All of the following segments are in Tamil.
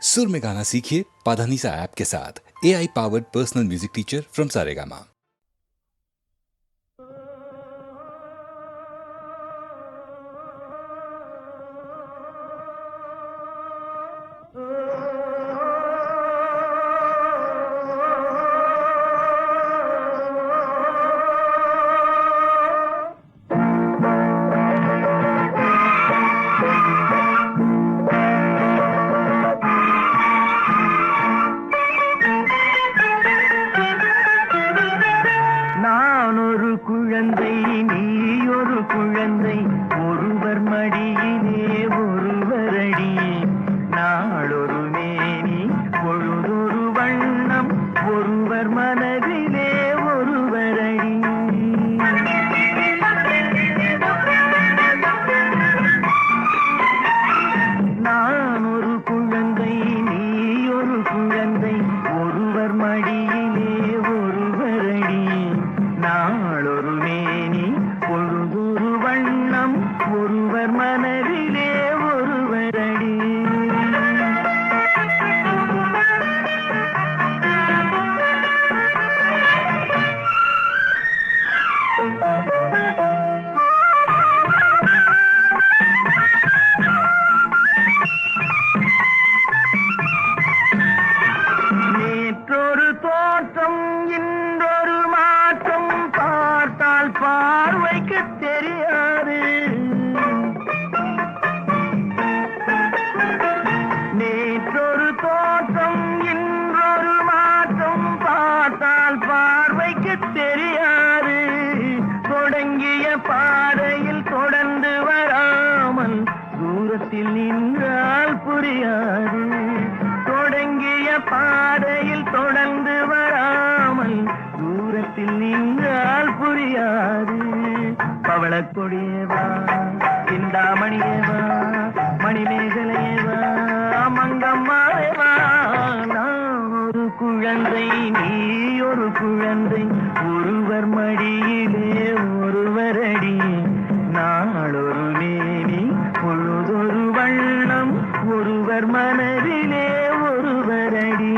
सुर में गाना सीखिए पाधानीसा ऐप के साथ। AI powered personal music teacher from Saregama. பவளக்கொடியேவா சிந்தாமணியேவா மணிமேகலையேவா மங்கம்மாவேவா நான் ஒரு குழந்தை நீ ஒரு குழந்தை ஒருவர் மடியிலே ஒருவரடி நாளொரு மேனி பொழுதொரு வண்ணம் ஒருவர் மனதிலே ஒருவரடி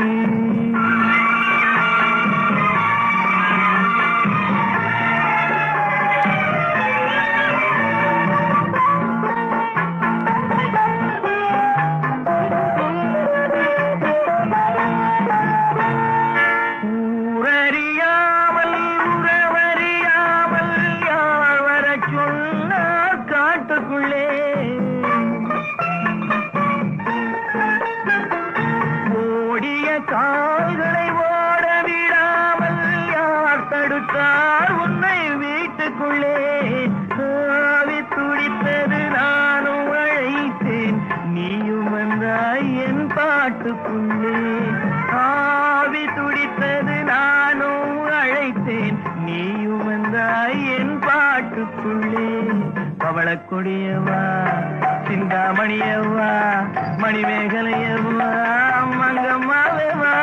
ஆவி துடித்தது நானும் அழைத்தேன் நீயும் வந்தாய் என் பாட்டுக்குள்ளே பவளக்கொடியவா சிந்தாமணியவா மணிமேகலையவா மங்கம்மாவேவா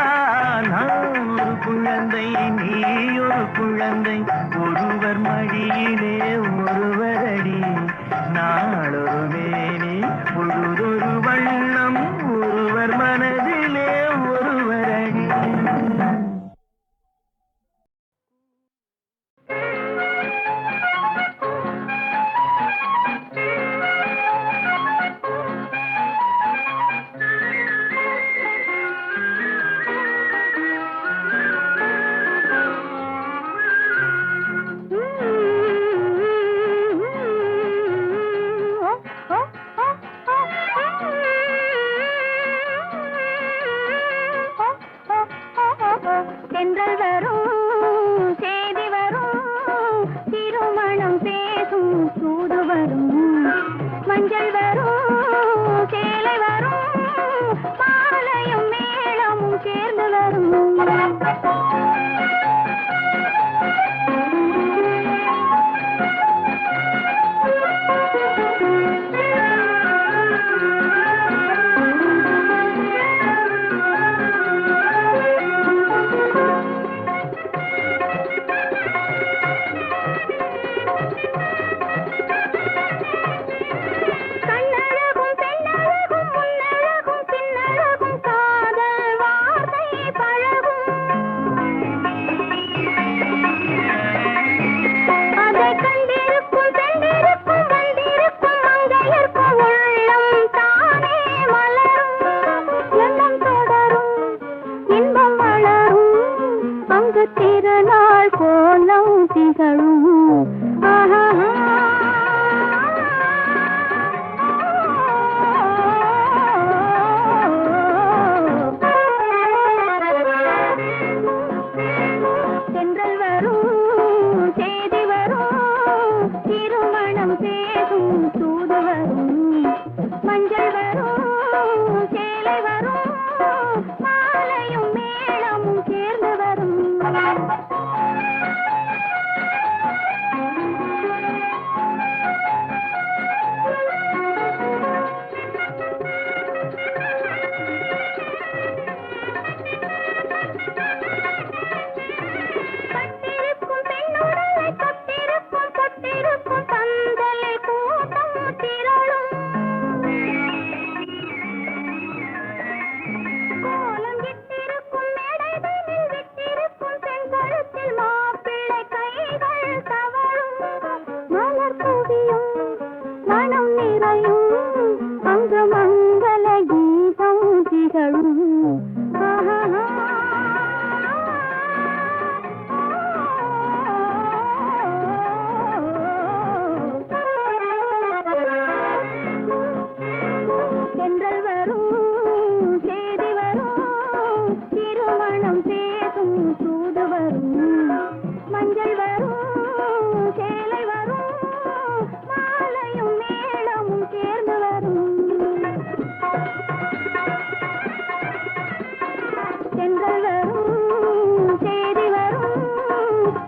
நான் ஒரு குழந்தை நீ ஒரு குழந்தை ஒருவர் மடியிலே ஒருவரடி நாளொரு மேனி பொழுதொரு வண்ணம் ஒருவர் மனதிலே ஒருவரடி. தென்றல் வரும் செய்தி வரும் திருமணம் பேசும் சூது வரும் மஞ்சள் வரும் சேலை வரும் மாலையும் மேளமும் சேர்ந்து வரும் திகழும். ஆஹா தென்றல் வரும் செய்தி வரும் திருமணம் பேசும் தூது வரும் மஞ்சள் வரும் சேலை வரும் மாலையும் மேளமும் சேர்ந்து வரும். பட்டிருக்கும் பெண்ணுடலை தொட்டிருக்கும் தொட்டிருக்கும் பந்தலில் கூட்டம் திரளும். கோலம் இட்டிருக்கும் மேடைதனில் விட்டிருக்கும் பெண்களுத்தில் மாப்பிள்ளை கைகள் தவழும். மலர் குவியும் மனம் நிறையும் அங்கு மங்கள கீதம் திகழும். ஆஹா தென்றல் வரும் செய்தி வரும் திருமணம் பேசும் தூது வரும் மஞ்சள் வரும் சேலை வரும் மாலையும் மேளமும் சேர்ந்து வரும். தென்றல் வரும் செய்தி வரும்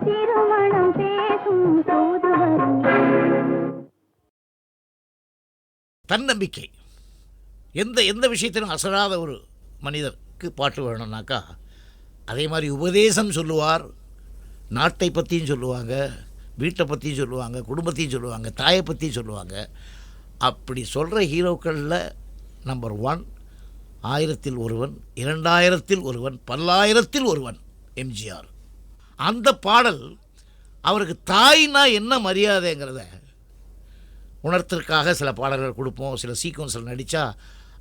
திருமணம் பேசும் தூது வரும். தன்னம்பிக்கை. எந்த எந்த விஷயத்திலும் அசராத ஒரு மனிதருக்கு பாட்டு வேணும்னாக்கா அதே மாதிரி உபதேசம் சொல்லுவார். நாட்டை பற்றியும் சொல்லுவாங்க, வீட்டை பற்றியும் சொல்லுவாங்க, குடும்பத்தையும் சொல்லுவாங்க, தாயை பற்றியும் சொல்லுவாங்க. அப்படி சொல்கிற ஹீரோக்களில் நம்பர் 1 1000ல் ஒருவன், 2000ல் ஒருவன், 10,000ல் ஒருவன் எம்ஜிஆர். அந்த பாடல் அவருக்கு தாய்னா என்ன மரியாதைங்கிறத உணர்த்திற்காக சில பாடல்கள் கொடுப்போம். சில சீக்வன்ஸில் நடித்தா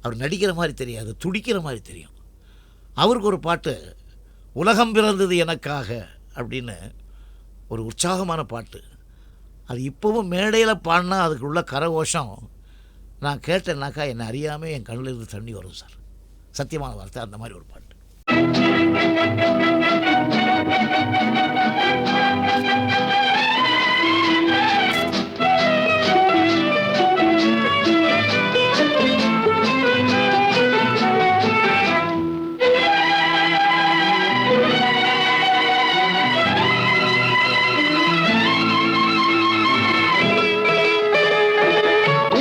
அவர் நடிக்கிற மாதிரி தெரியாது, துடிக்கிற மாதிரி தெரியும். அவருக்கு ஒரு பாட்டு உலகம் பிறந்தது எனக்காக அப்படின்னு ஒரு உற்சாகமான பாட்டு. அது இப்போவும் மேடையில் பாடினா அதுக்கு உள்ள கரகோஷம் நான் கேட்டேன்னாக்கா என்னை அறியாமல் என் கண்ணில் இருந்து தண்ணி வரும் சார். சத்தியமான வார்த்தை. அந்த மாதிரி ஒரு பாட்டு.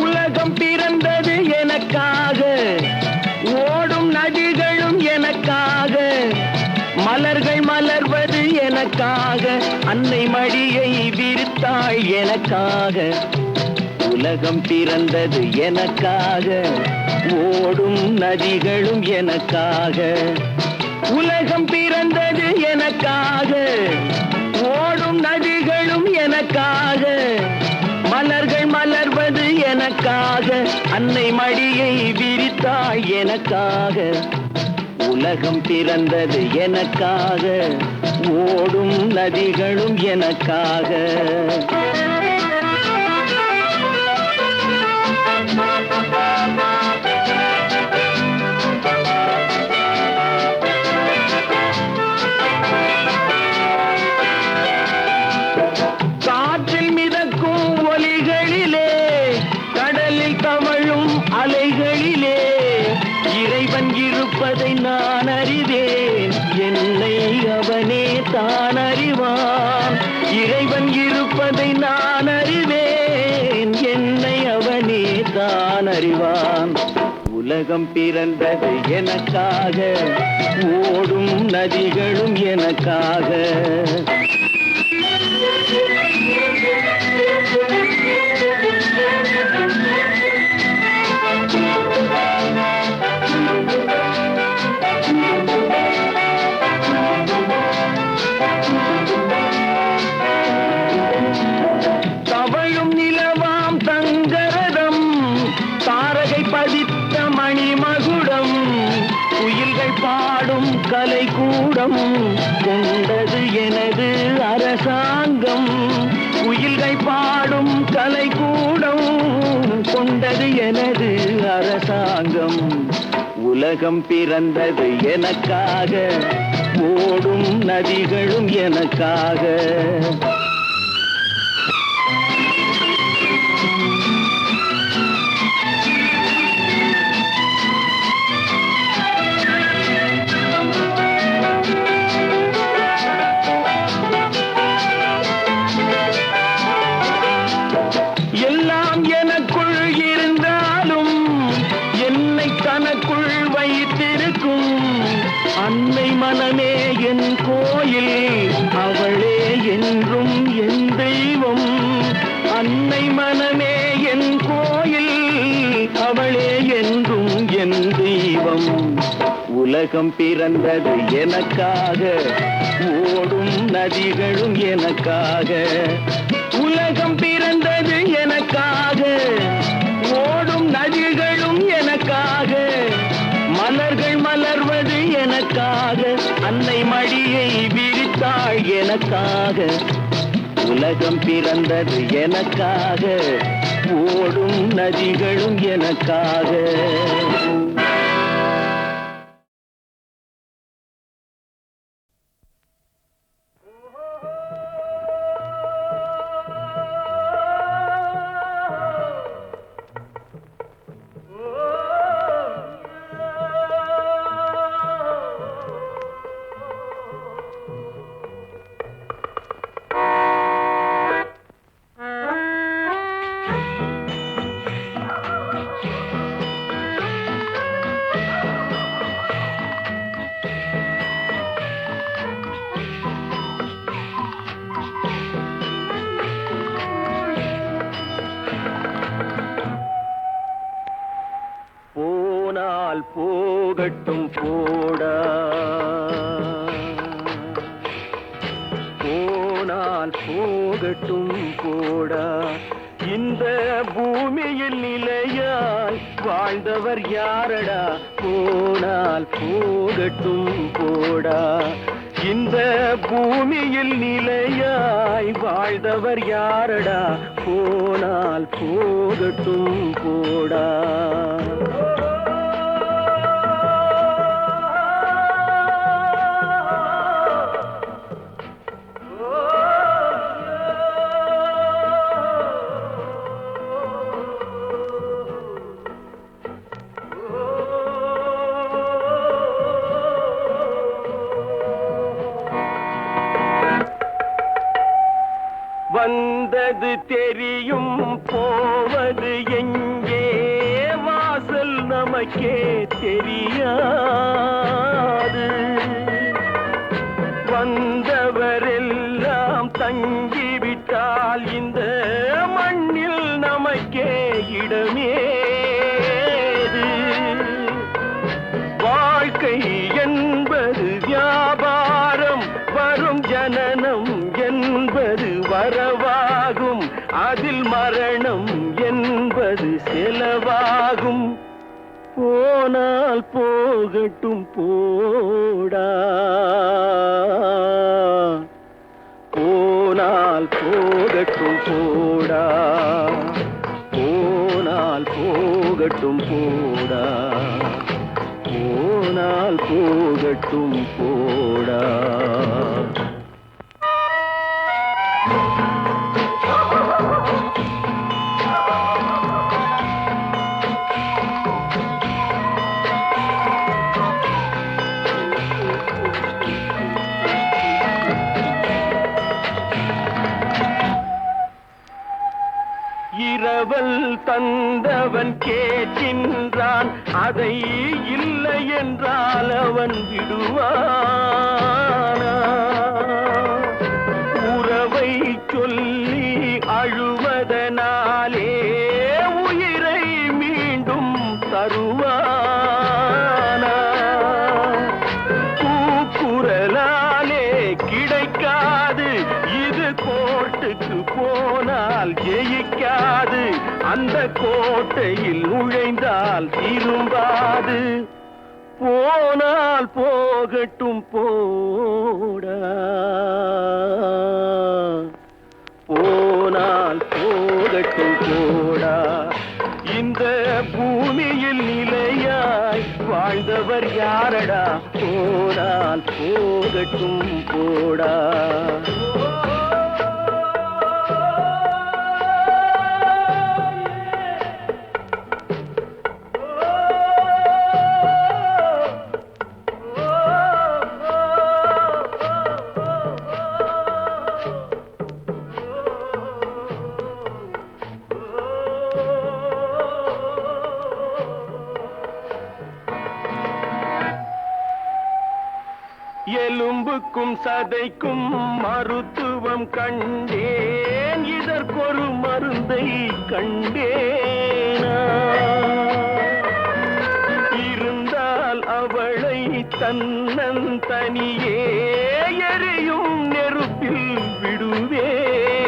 உலகம் பிறந்தது எனக்காக, ஓடும் நதிகளும் எனக்காக, மலர்கள் மலர்வது எனக்காக, அன்னை மடியை விரித்தாள் எனக்காக. உலகம் பிறந்தது எனக்காக, ஓடும் நதிகளும் எனக்காக. உலகம் பிறந்தது எனக்காக, ஓடும் நதிகளும் எனக்காக, மலர்கள் மலர்வது எனக்காக, அன்னை மடியை விரித்தாள் எனக்காக. உலகம் பிறந்தது எனக்காக, ஓடும் நதிகளும் எனக்காக. காற்றில் மிதக்கும் ஒலிகளிலே, கடலில் தவழும் அலைகளிலே, இறைவன் இருப்பதை நான் அறிவேன், என்னை அவனே தான் அறிவான். இறைவன் இருப்பதை நான் அறிவேன், என்னை அவனே தான் அறிவான். உலகம் பிறந்தது எனக்காக, ஓடும் நதிகளும் எனக்காக. தவழும் நிலவாம் தங்கரதம், தாரகை பதித்த மணிமகுடம், குயில்கள் பாடும் கலைக்கூடம் கொண்டது எனது அரசாங்கம். குயில்கள் பாடும் கலைக்கூடம் கொண்டது எனது அரசாங்கம். உலகம் பிறந்தது எனக்காக, ஓடும் நதிகளும் எனக்காக. எல்லாம் எனக்குள் இருந்தாலும் என்னை தனக்குள் வைத்திருக்கும் அன்னை மனமே என் கோயில், அவளே என்றும் என் தெய்வம். அன்னை மனமே என் கோயில், அவளே என்றும் என் தெய்வம். உலகம் பிறந்தது எனக்காக, ஓடும் நதிகளும் எனக்காக. உலகம் பிறந்தது எனக்காக, ஓடும் நதிகளும் எனக்காக. மலர்கள் மலர்வது எனக்காக, அன்னை மடியை விரித்தாள் எனக்காக. உலகம் பிறந்தது எனக்காக, ஓடும் நதிகளும் எனக்காக. போனால் போகட்டும் போடா, போனால் போகட்டும் போடா. இந்த பூமியில் நிலையாய் வாழ்ந்தவர் யாரடா, போனால் போகட்டும் போடா. இந்த பூமியில் நிலையாய் வாழ்ந்தவர் யாரடா, போனால் போகட்டும் போடா. வந்தது தெரியும், போவது எங்கே, வாசல் நமக்கே தெரியாது. வந்தவரெல்லாம் தங்கிவிட்டால் இந்த மண்ணில் நமக்கே இடமேது. வாழ்க்கை என்பது வியாபாரம், வரும் ஜனனம் என்பது வரவாகும், அதில் மரணம் என்பது செலவாகும். போனால் போகட்டும் போடா, போனால் போகட்டும் போடா, போனால் போகட்டும் போடா, போனால் போகட்டும் போடா. இரவல் தந்தவன் கேட்கின்றான், அதை இல்லை என்றால் அவன் விடுவானா? உறவை சொல்லி அழுவதனாலே உயிரை மீண்டும் தருவானா? கூக்குரலாலே கிடைக்காது, இது கோர்ட்டுக்கு போனால் ஜெயிக்காது, அந்த கோட்டையில் நுழைந்தால் திரும்பாது. போனால் போகட்டும் போடா, போனால் போகட்டும் போடா. இந்த பூமியில் நிலையாய் வாழ்ந்தவர் யாரடா, போனால் போகட்டும் போடா. எலும்புக்கும் சதைக்கும் மருத்துவம் கண்டேன், இதற்கொரு மருந்தை கண்டேனா. இருந்தால் அவளை தன்னந்தனியே எரியும் நெருப்பில் விடுவேனா.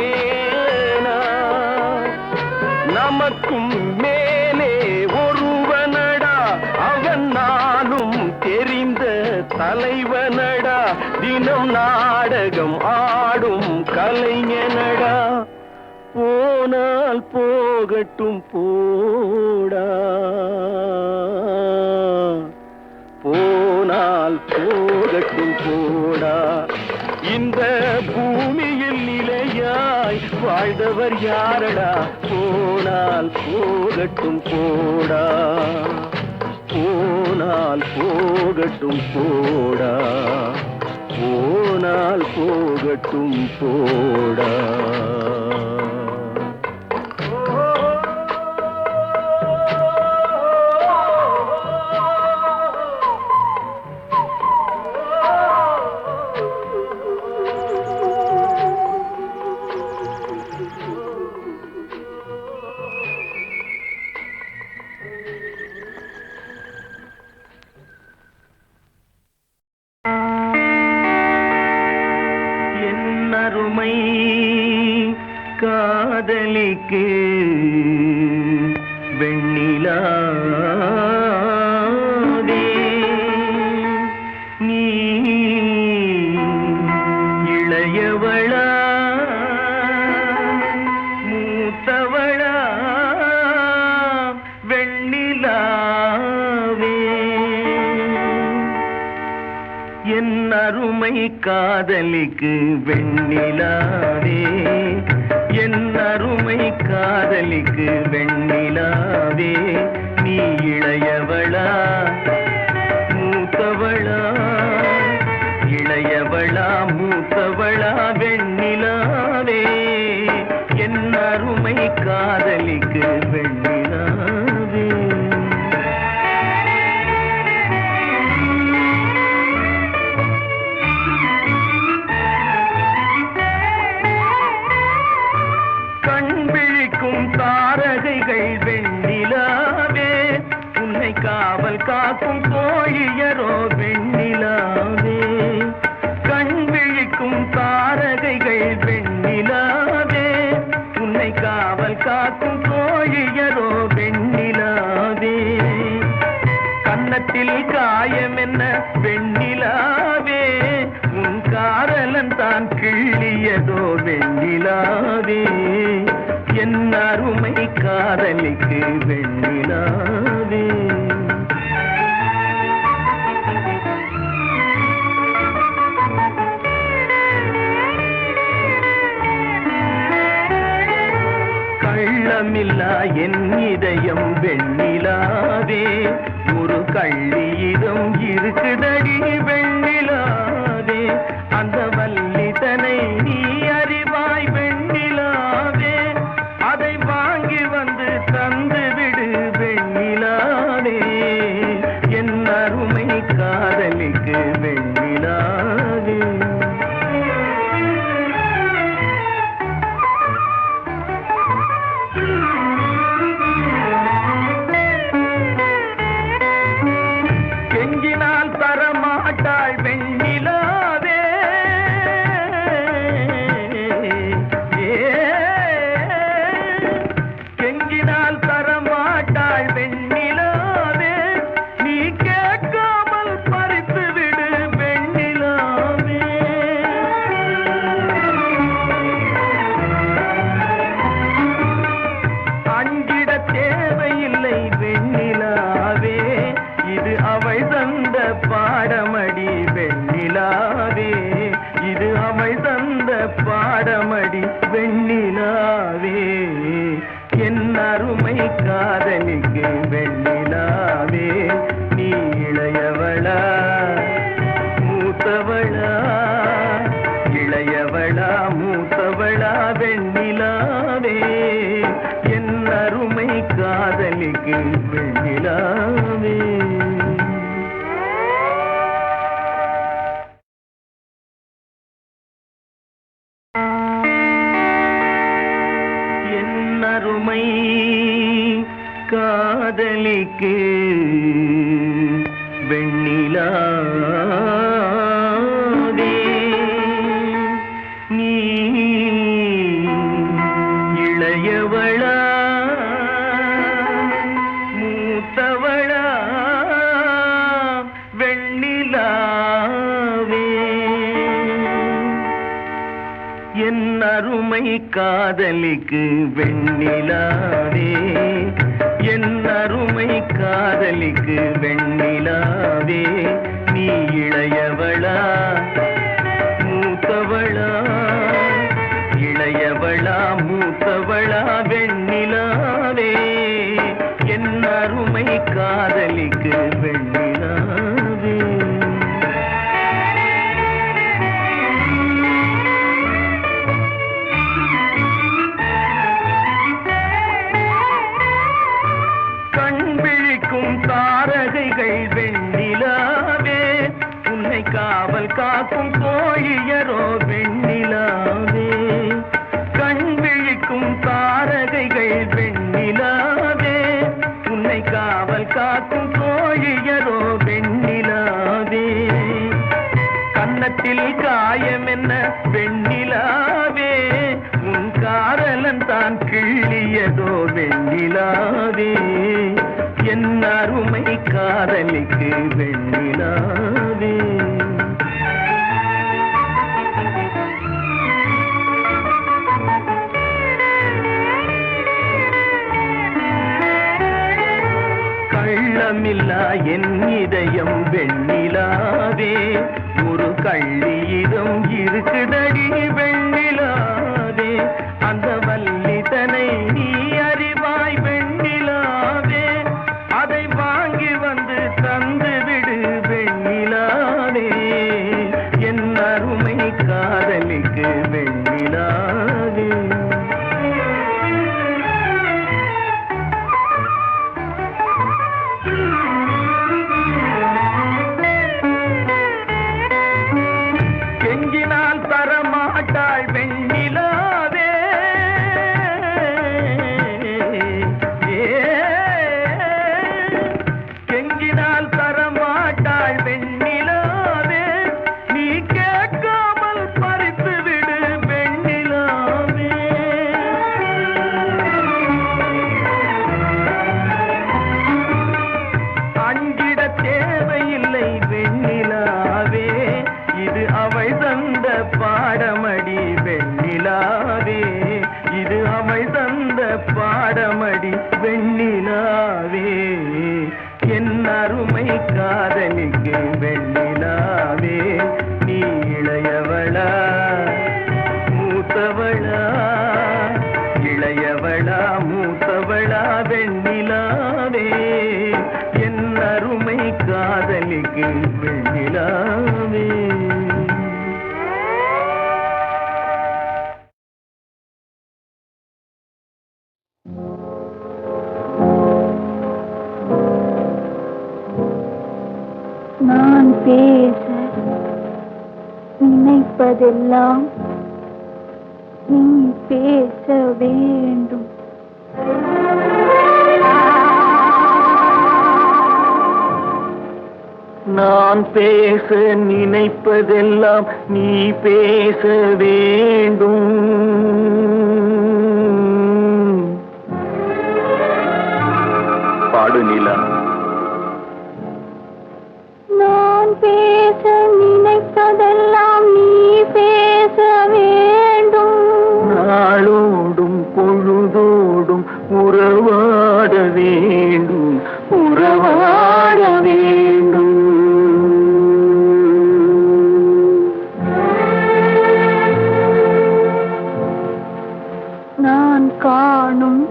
நமக்கும் மேலே ஒருவனடா, அவன் நானும் தெரிந்த தலைவனடா, தினம் நாடகம் ஆடும் கலைஞனடா. போனால் போகட்டும் போடா, போனால் போகட்டும் போடா. இந்த பூமியில் நிலையாய் வாழ்ந்தவர் யாரடா, போனால் போகட்டும் போடா, போனால் போகட்டும் போடா, போனால் போகட்டும் போடா. அருமை காதலிக்கு வெண்ணிலாவே நீ இளையவளா மூத்தவளா வெண்ணிலாவே என் அருமை காதலிக்கு வெண்ணிலாவே என் அருமை காதலிக்கு வெண்ணிலாவே நீ இளையவளா மூத்தவளா இளையவளா மூத்தவளா வெண்ணிலாவே என் அருமை காதலிக்கு வெண்ணிலாவே தாரகைகள் வெண்ணிலாவே உன்னை காவல் காக்கும் கோழியரோ வெண்ணிலாவே கண் விழிக்கும் தாரகைகள் வெண்ணிலாவே உன்னை காவல் காக்கும் கோழியரோ வெண்ணிலாவே கன்னத்தில் காயம் என்ன வெண்ணிலாவே உன் காதலன் தான் கிள்ளியதோ வெண்ணிலாவே என் அருமை காதலிக்கு வெண்ணிலாவே கள்ளமில்லா என் இதயம் வெண்ணிலாவே ஒரு கள்ளியிடம் இருக்குதடி வெண்ணிலாவே அந்த வல்லிதனை நீ அறிவாய் வெண்ணிலாவே அதை வாங்கி வந்து தந்து விடு வெண்ணிலாவே என் அருமை காதலிக்கு வெண்ணிலாவே கெஞ்சினால் தரமாட்டாள் வெண்ணிலாவே கெஞ்சினால் தரமாட்டாள் வெண்ணிலாவே நீ கேட்காம காதலிக்கு வெண்ணிலாவே நீ இளையவளா மூத்தவளா வெண்ணிலாவே என் அருமை காதலிக்கு வெண்ணிலாவே என் அருமை காதலிக்கு வெண்ணிலாவே நீ இளையவளா மூத்தவளா இளையவளா மூத்தவளா வெண்ணிலாவே என் அருமை காதலிக்கு வெண்ணிலாவே தாரகைகள் வெண்ணிலாவே உன்னை காவல் காக்கும் கோழியரோ வெண்ணிலாவே கண் விழிக்கும் தாரகைகள் வெண்ணிலாவே உன்னை காவல் காக்கும் கோழியரோ வெண்ணிலாவே கன்னத்தில் காயம் என்ன வெண்ணிலாவே உன் காதலன் தான் கிள்ளியதோ வெண்ணிலாவே என் அருமை காதலிக்கு வெண்ணிலாவே கள்ளமில்லா என் இதயம் வெண்ணிலாவே ஒரு கள்ளியிடம் இருக்குதடி வெண்ணிலாவே அந்த வல்லிதனை நீ அறிவாய் வெண்ணிலாவே அதை வாங்கி வந்து தந்து விடு வெண்ணிலாவே என் அருமை காதலிக்கு வெண்ணிலாவே கெஞ்சினால் தரமாட்டாள் வெண்ணிலாவே கெஞ்சினால் தரமாட்டாள் வெண்ணிலாவே நீ கேட்காமல் பறித்து விடு வெண்ணிலாவே அஞ்சிட தேவையில்லை வெண்ணிலாவே இது அவள் தந்த பாடமடி வெண்ணிலாவே இது அவள் தந்த பாடமடி வெண்ணிலாவே என் அருமை காதலிக்கு வெண்ணிலாவே நீ இளையவளா மூத்தவளா இளையவளா மூத்தவளா வெண்ணிலாவே என் அருமை காதலிக்கு வெண்ணிலாவே நான் பேச நினைப்பதெல்லாம் நீ பேச வேண்டும். நான் பேச நினைப்பதெல்லாம் நீ பேச வேண்டும். பாடு நிலா. நான் பேச நினைப்பதெல்லாம் நீ பேச வேண்டும். நாளோடும் பொழுதோடும் உறவாட வேண்டும், உறவாட வேண்டும். நான் காணும்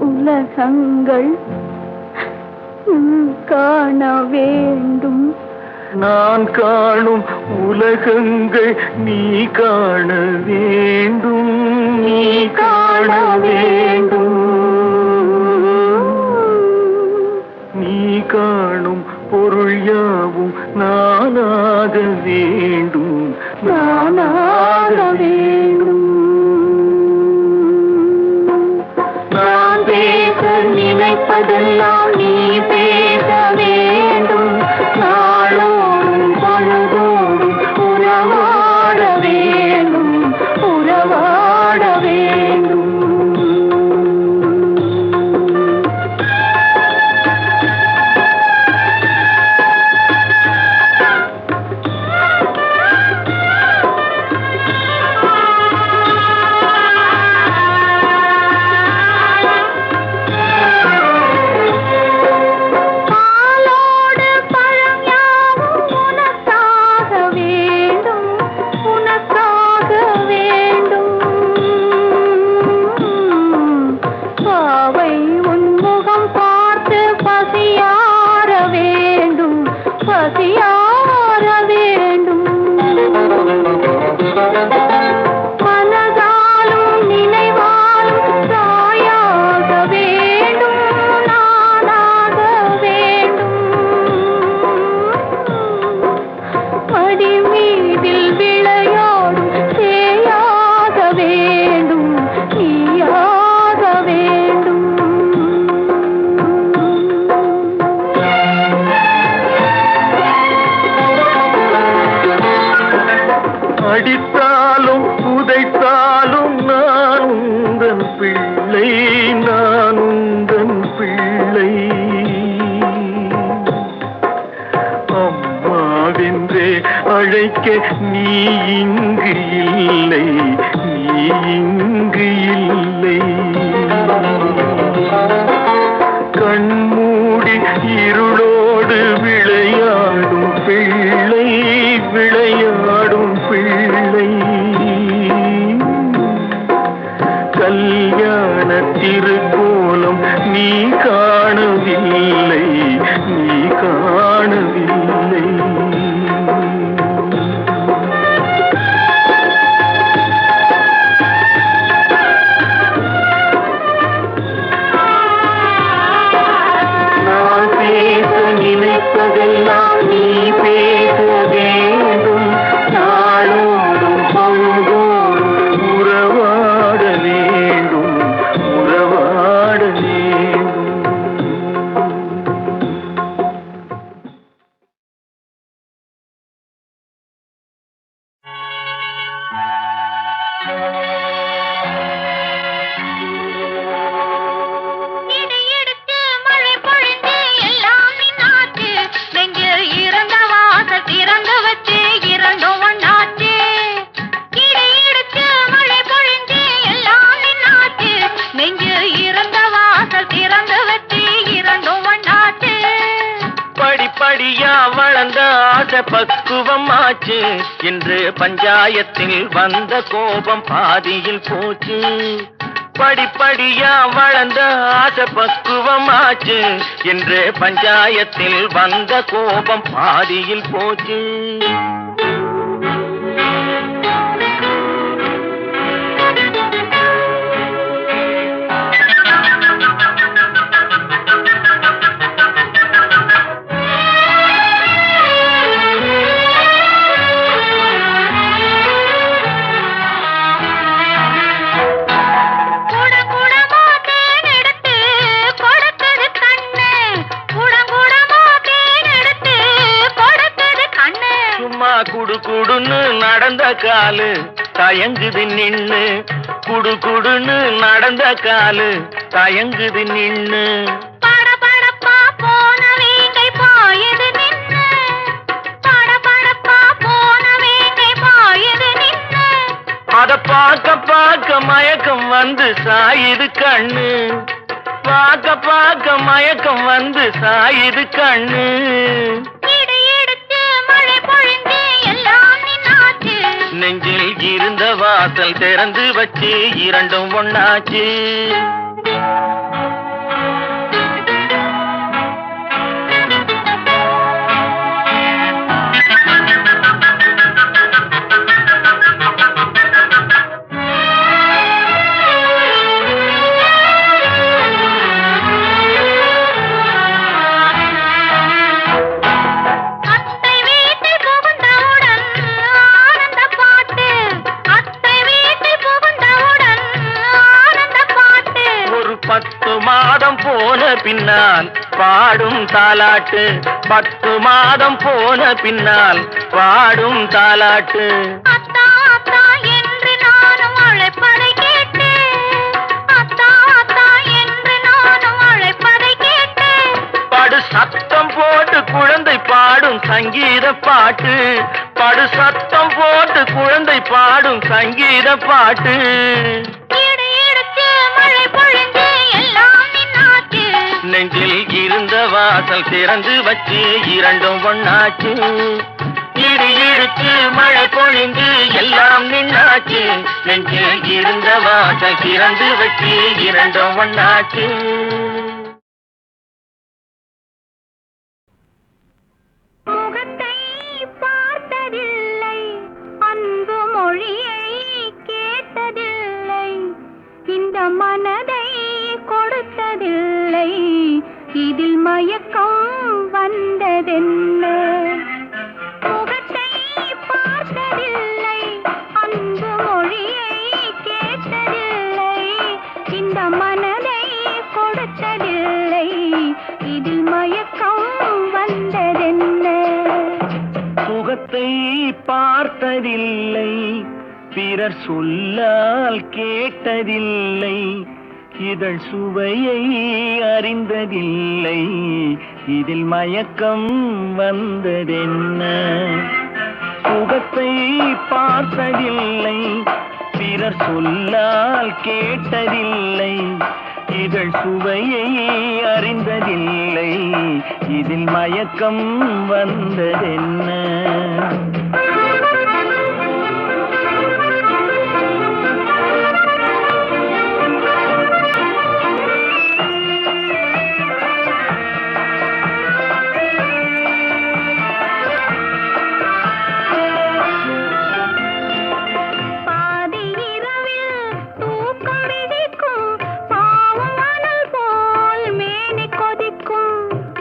உலகங்கள் காண வேண்டும். நான் காணும் உலகங்கள் நீ காண வேண்டும், நீ காண வேண்டும். நீ காணும் பொருள் யாவும் நானாக வேண்டும், நானாக வேண்டும். நான் பேச நினைப்ப நினைப்பதெல்லாம் நீ பேச வேண்டும். நாளோடும் பொழுதோடும் உறவாட வேண்டும், உறவாட வேண்டும். அடித்தாலும் உதைத்தாலும் நான் உந்தன் பிள்ளை, நான் உந்தன் பிள்ளை. அம்மாவென்றே அழைக்க நீ இங்கு இல்லை, நீ இங்கு இல்லை. கண்மூடி இருளோடு விளையாடும் பிள்ளை, விளையாடும் பிள்ளை. கல்யாண திருக்கோலம் நீ காணவில்லை, நீ காணவில்லை. நான் பேச நினைப்பதெல்லாம் நீ பேச வேண்டும். நாளோடும் பொழுதோடும் உறவாட வேண்டும், உறவாட வேண்டும். இடியெடுத்து மழை பொழிந்து எல்லாம் நின்னாச்சு. நெஞ்சில் இறந்த வாசல் திறந்து வச்சு இரண்டும் ஒண்ணாச்சு. இடியெடுத்து மழை பொழிந்து எல்லாம் நின்னாச்சு. நெஞ்சில் இறந்த வாசல் திறந்து வச்சு இரண்டும் ஒண்ணாச்சு. படிப்படியா வளர்ந்த ஆசை பக்குவம் ஆச்சு. இன்று பஞ்சாயத்தில் வந்த கோபம் பாதியில் போச்சு. படிப்படியா வளர்ந்த ஆசை பக்குவம் ஆச்சு. இன்று பஞ்சாயத்தில் வந்த கோபம் பாதியில் போச்சு. குடங்குடமா தேன் எடுத்து கொடுத்தது கண்ணு. குடங்குடமா தேன் எடுத்து கொடுத்தது கண்ணு. சும்மா குடு குடுன்னு நடந்த காலு தயங்குது நின்னு. குடு குடுன்னு நடந்த காலு தயங்குது நின்னு. படபடப்பா போன வேங்கை பாயுது நின்னு. படபடப்பா போன வேங்கை பாயுது நின்னு. அத பார்க்க பார்க்க மயக்கம் வந்து சாயுது கண்ணு. பார்க்க பார்க்க மயக்கம் வந்து சாயுது கண்ணு. இடியெடுத்து மழை பொழிந்து எல்லாம் நின்னாச்சு. நெஞ்சில் இருந்த வாசல் திறந்து வச்சு இரண்டும் ஒண்ணாச்சு. அத்தை வீட்டில் புகுந்தவுடன் ஆனந்த பாட்டு. அத்தை வீட்டில் புகுந்தவுடன் ஆனந்த பாட்டு. பின்னால் பாடும் தாலாட்டு 10 மாதம் போன பின்னால் பாடும் தாலாட்டு அத்தா அத்தா என்று நானும் அழைப்பதை கேட்டு அத்தா அத்தா என்று நானும் அழைப்பதை கேட்டு படு சத்தம் போட்டு குழந்தை பாடும் சங்கீத பாட்டு படு சத்தம் போட்டு குழந்தை பாடும் சங்கீத பாட்டு இடி இடிச்சு மழை பொழிஞ்சு எல்லாம் நின்னாச்சு நெஞ்சில் இருந்த வாசல் திறந்து வச்சு இரண்டும் ஒண்ணாச்சு இடி இடிச்சு மழை பொழிந்து எல்லாம் நின்னாச்சு நெஞ்சில் இருந்த வாசல் திறந்து வச்சு இரண்டும் ஒண்ணாச்சு முகத்தை பார்த்ததில்லை அன்பு மொழியை கேட்டதில்லை இந்த மனதை கொடுத்ததில்லை இதில் மயக்கம் வந்ததென்ன முகத்தை பார்த்ததில்லை அன்பு மொழியை கேட்டதில்லை இந்த மனதை கொடுத்ததில்லை இதில் மயக்கம் வந்ததென்ன முகத்தை பார்த்ததில்லை பிறர் சொல்லால் கேட்டதில்லை இதழ் சுவையை அறிந்ததில்லை இதில் மயக்கம் வந்ததென்ன முகத்தை பார்த்ததில்லை பிறர் சொல்லால் கேட்டதில்லை இதழ் சுவையை அறிந்ததில்லை இதில் மயக்கம் வந்ததென்ன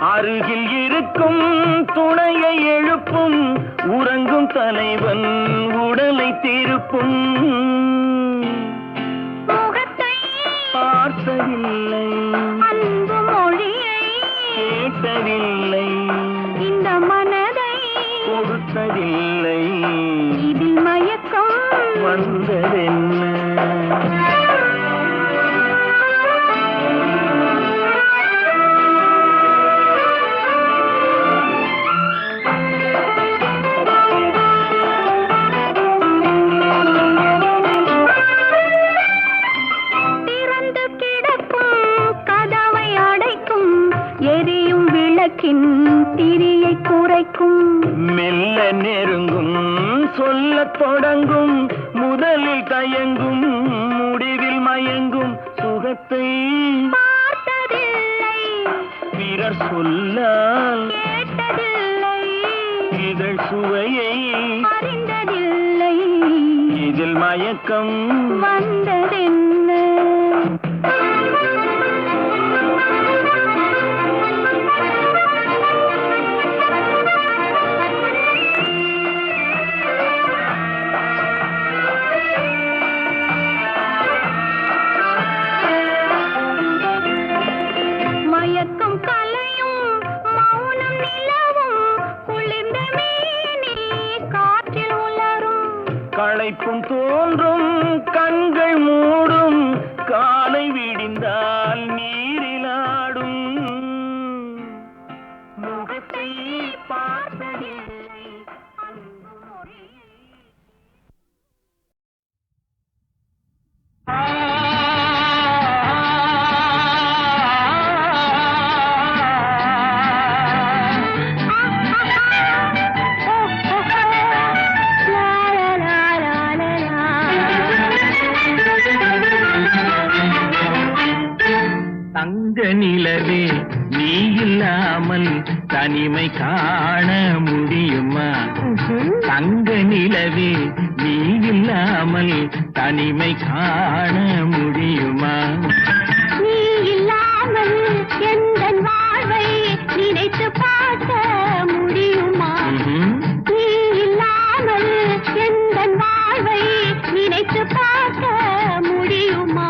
அருகில் இருக்கும் துணையை எழுப்பும் உறங்கும் தலைவன் உடலை திருப்பும் முகத்தை பார்த்ததில்லை அன்பு மொழியை கேட்டதில்லை இந்த மனதை கொடுத்ததில்லை இதில் மயக்கம் வந்ததென்ன திரியை குறைக்கும் மெல்ல நெருங்கும் சொல்லத் தொடங்கும் முதலில் தயங்கும் முடிவில் மயங்கும் சுகத்தை பார்த்ததில்லை பிறர் சொல்லால் கேட்டதில்லை இதழ் சுவையை அறிந்ததில்லை இதில் மயக்கம் வந்ததென்ன மயக்கம் கலையும் மௌனம் நிலவும் குளிர்ந்த மேனி காற்றில் உலரும் களைப்பும் தோன்றும் கண்கள் மூடும் காலை விடிந்தால் நீரிலாடும் முகத்தை பார்த்ததில்லை அன்பு மொழியை தங்க நிலவே நீ இல்லாமல் தனிமை காண முடியுமா தங்க நிலவே நீ இல்லாமல் தனிமை காண முடியுமா நீ இல்லாமல் எந்தன் வாழ்வை நினைத்து பார்க்க முடியுமா நீ இல்லாமல் எந்தன் வாழ்வை நினைத்து பார்க்க முடியுமா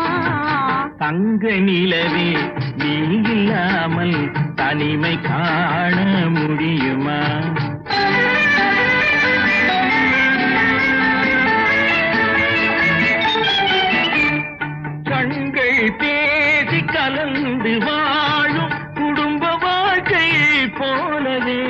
தங்க நிலவே நீ இல்லாமல் தனிமை காண முடியுமா? கண்கள் பேசி கலந்து வாழும் குடும்ப வாழ்க்கை போலவே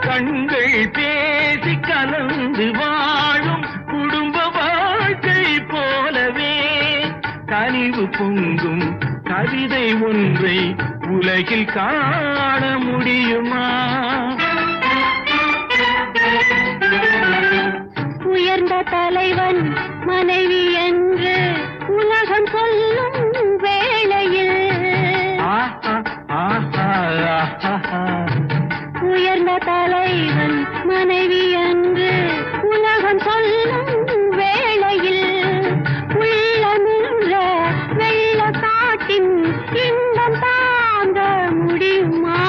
கண்கள் பேசி கலந்து வாழும் குடும்ப வாழ்க்கை போலவே கனிவு பொங்கும் கவிதை ஒன்றை உலகில் காண முடியுமா? உயர்ந்த தலைவன் மனைவி என்று உலகம் சொல்லும் வேளையில் உயர்ந்த தலைவன் மனைவி என்று உலகம் சொல்லும் வேளையில் உள்ளமின்ற வெள்ள காட்டின் இன்பம் தாங்க முடியுமா?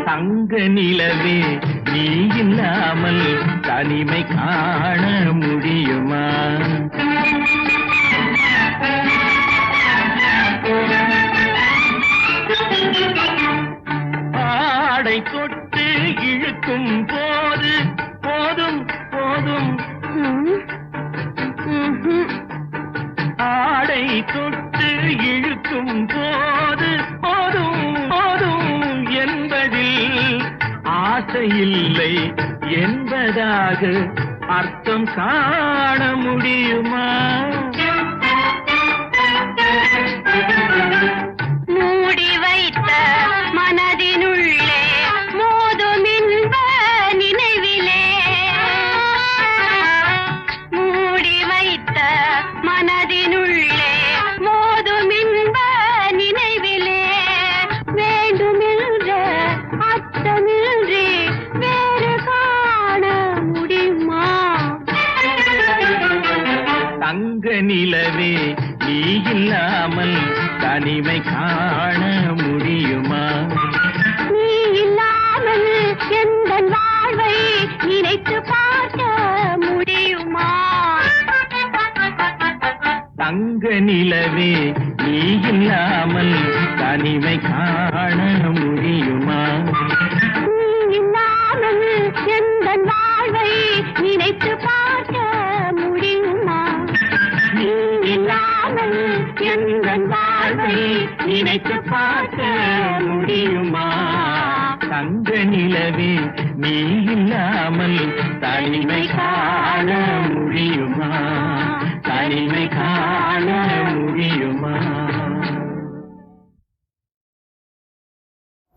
தங்க நிலவே நீ இல்லாமல் தனிமை காண முடியுமா? ஆடை தொட்டு இழுக்கும் போது போதும் போதும் ஆடை தொட்டு இழுக்கும் போது போதும் போதும் என்பதில் ஆசையில்லை என்பதாக அர்த்தம் காண முடியுமா? மூடி வைத்த மனதினுள்ளே மோதும் இன்ப நினைவிலே மூடி வைத்த மனதினுள்ளே மோதும் இன்ப நினைவிலே வேண்டுமென்ற அச்சமின்றி வேறு காண முடியுமா? தங்க நிலவே நீ இல்லாமல் தனிமை காண முடியுமா? நீ இல்லாமல் எந்தன் வாழ்வை நினைத்து பார்க்க முடியுமா? தங்க நிலவே நீ இல்லாமல் தனிமை காண முடியுமா? நீ இல்லாமல் எந்தன் வாழ்வை நினைத்து பார்க்க முடியுமா? நீ இல்லாமல் எந்தன் வாழ்வை நினைத்து பார்க்க முடியுமா? தங்க நிலவே நீ இல்லாமல் தனிமை காண முடியுமா? தனிமை காண முடியுமா?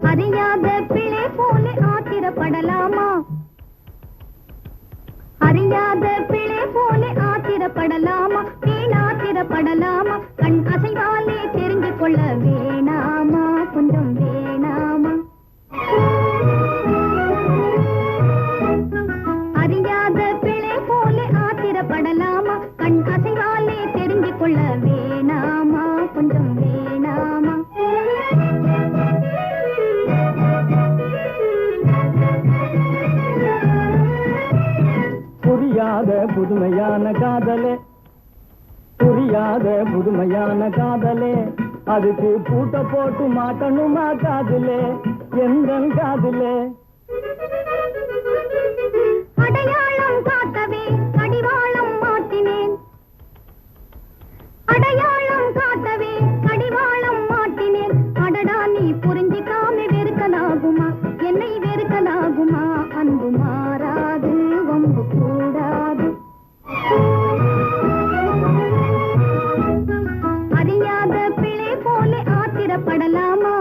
அறியாத பிழை போல ஆத்திரப்படலாமா? அறியாத பிழை போல ஆத்திரப்படலாமா? வீணாத்திரப்படலாமா? கண் அசைவாலே தெரிந்து கொள்ள வேணாமா? கொஞ்சம் வேணாமா? அறியாத பிழை போல ஆத்திரப்படலாமா? கண் அசைவாலே தெரிந்து கொள்ள வேணாமா? கொஞ்சம் வேணாமா? புரியாத புதுமையான காதலே புரியாத புதுமையான காதலே அதுக்கு பூட்ட போட்டு மாட்டணுமா காதலே எந்தன் காதலே அடையாளம் காட்டவே கடிவாளம் மாட்டினேன் அடையாளம் காட்டவே கடிவாளம் மாட்டினேன் அடடா நீ புரிஞ்சிக்காம வெறுக்கலாகுமா என்னை வெறுக்கலாகுமா அன்பு மாறாது வம்பு கூடாது அறியாத பிழை போல ஆத்திரப்படலாமா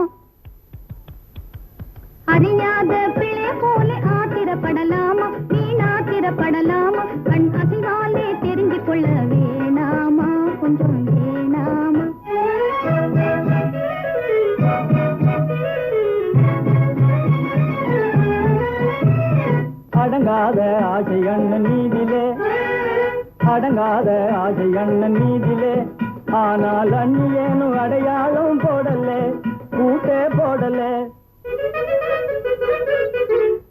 அறியாத பிழை போல ஆத்திரப்படலாமா வீணாத்திரப்படலாமா கண் அசைவாலே தெரிந்து கொள்ள வேணாமா கொஞ்சம் வேணாமா அடங்காத ஆசை அண்ணன் நீதிலே அடங்காத ஆசை அண்ணன் நீதிலே ஆனால் அண்ணி ஏனும் அடையாளம் போடலே கூட்டே போடலே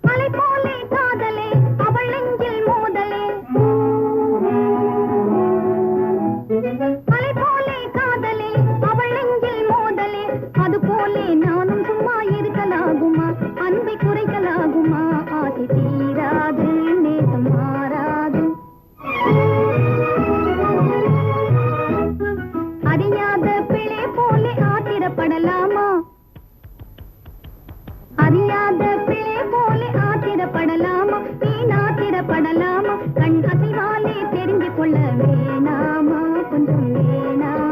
மலை போலே காதலே அவள் நெஞ்சில் மோதலே அறியாத பிள்ளை போலே ஆத்திரப்படலாமா வீண் ஆத்திரப்படலாமா கண் அசைவாலே தெரிஞ்சு கொள்ள வேணாமா கொஞ்சம் வேணாமா